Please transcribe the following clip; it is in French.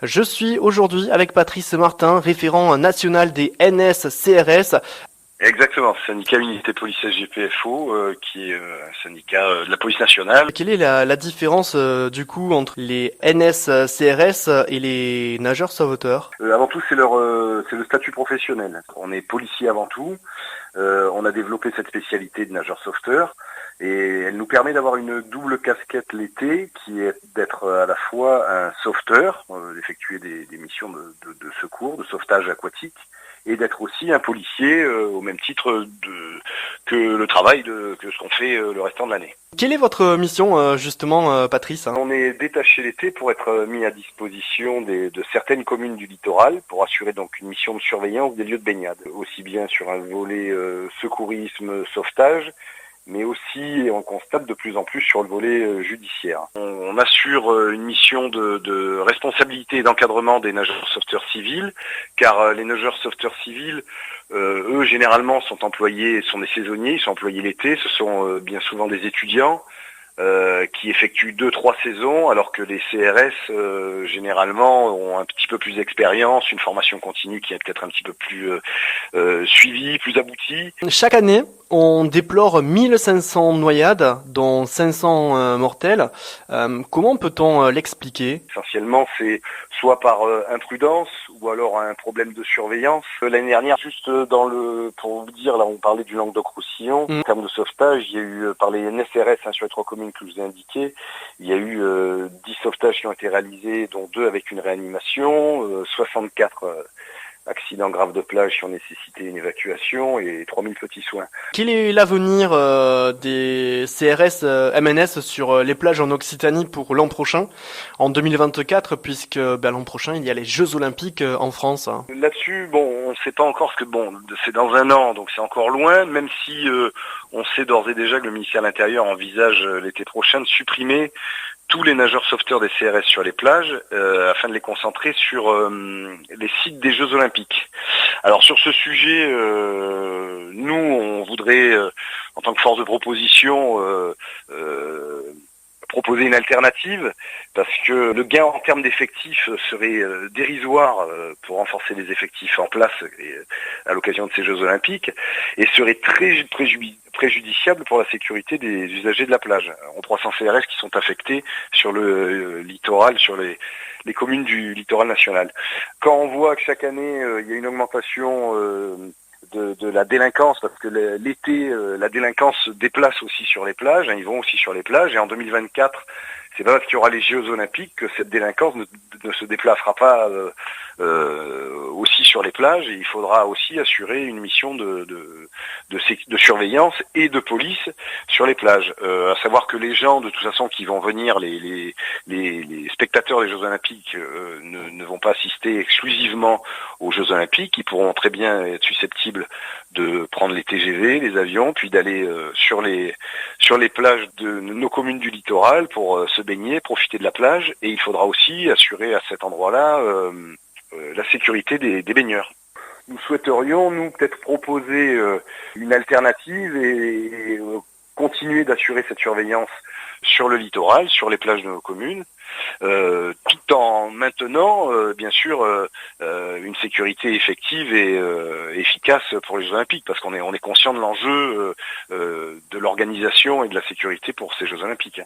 Je suis aujourd'hui avec Patrice Martin, référent national des NSCRS. Exactement, syndicat Unité Police SGPFO, qui est un syndicat de la police nationale. Quelle est la différence du coup entre les NSCRS et les nageurs sauveteurs? Avant tout, c'est le statut professionnel. On est policier avant tout. On a développé cette spécialité de nageur sauveteur et elle nous permet d'avoir une double casquette l'été, qui est d'être à la fois un sauveteur, d'effectuer des missions de secours, de sauvetage aquatique, et d'être aussi un policier au même titre que le travail que ce qu'on fait le restant de l'année. Quelle est votre mission justement, Patrice? On est détaché l'été pour être mis à disposition de certaines communes du littoral pour assurer donc une mission de surveillance des lieux de baignade, aussi bien sur un volet secourisme, sauvetage, mais aussi, et on constate de plus en plus, sur le volet judiciaire. On assure une mission de responsabilité et d'encadrement des nageurs sauveteurs civils, car les nageurs sauveteurs civils, eux, généralement, sont des saisonniers, ils sont employés l'été, ce sont bien souvent des étudiants qui effectuent 2-3 saisons, alors que les CRS, généralement, ont un petit peu plus d'expérience, une formation continue qui est peut-être un petit peu plus suivie, plus aboutie. Chaque année, on déplore 1500 noyades, dont 500 mortelles. Comment peut-on l'expliquer? Essentiellement, c'est soit par imprudence ou alors un problème de surveillance. L'année dernière, juste pour vous dire, là on parlait du Languedoc-Roussillon, en termes de sauvetage, il y a eu, par les NSRS sur les 3 communes que je vous ai indiquées, il y a eu 10 sauvetages qui ont été réalisés, dont 2 avec une réanimation, 64 accidents graves de plage qui ont nécessité une évacuation et 3000 petits soins. Quel est l'avenir des CRS MNS sur les plages en Occitanie pour l'an prochain, en 2024, puisque l'an prochain il y a les Jeux Olympiques en France? Là-dessus, on ne sait pas encore c'est dans un an, donc c'est encore loin, même si on sait d'ores et déjà que le ministère de l'Intérieur envisage l'été prochain de supprimer tous les nageurs sauveteurs des CRS sur les plages afin de les concentrer sur les sites des Jeux Olympiques. Alors sur ce sujet, nous on voudrait, en tant que force de proposition, proposer une alternative, parce que le gain en termes d'effectifs serait dérisoire pour renforcer les effectifs en place à l'occasion de ces Jeux Olympiques, et serait très préjudiciable pour la sécurité des usagers de la plage. On 300 CRS qui sont affectés sur le littoral, sur les communes du littoral national. Quand on voit que chaque année il y a une augmentation de la délinquance, parce que l'été, la délinquance se déplace aussi sur les plages, ils vont aussi sur les plages, et en 2024, c'est pas parce qu'il y aura les Jeux Olympiques que cette délinquance ne se déplacera pas aussi sur les plages, et il faudra aussi assurer une mission de surveillance et de police sur les plages. À savoir que les gens, de toute façon, qui vont venir, les spectateurs des Jeux Olympiques ne vont pas assister exclusivement aux Jeux Olympiques, ils pourront très bien être susceptibles de prendre les TGV, les avions, puis d'aller sur les plages de nos communes du littoral pour se baigner, profiter de la plage, et il faudra aussi assurer à cet endroit-là la sécurité des baigneurs. Nous souhaiterions, peut-être proposer une alternative et continuer d'assurer cette surveillance sur le littoral, sur les plages de nos communes, tout en maintenant, bien sûr, une sécurité effective et efficace pour les Jeux Olympiques, parce qu'on est conscient de l'enjeu de l'organisation et de la sécurité pour ces Jeux Olympiques.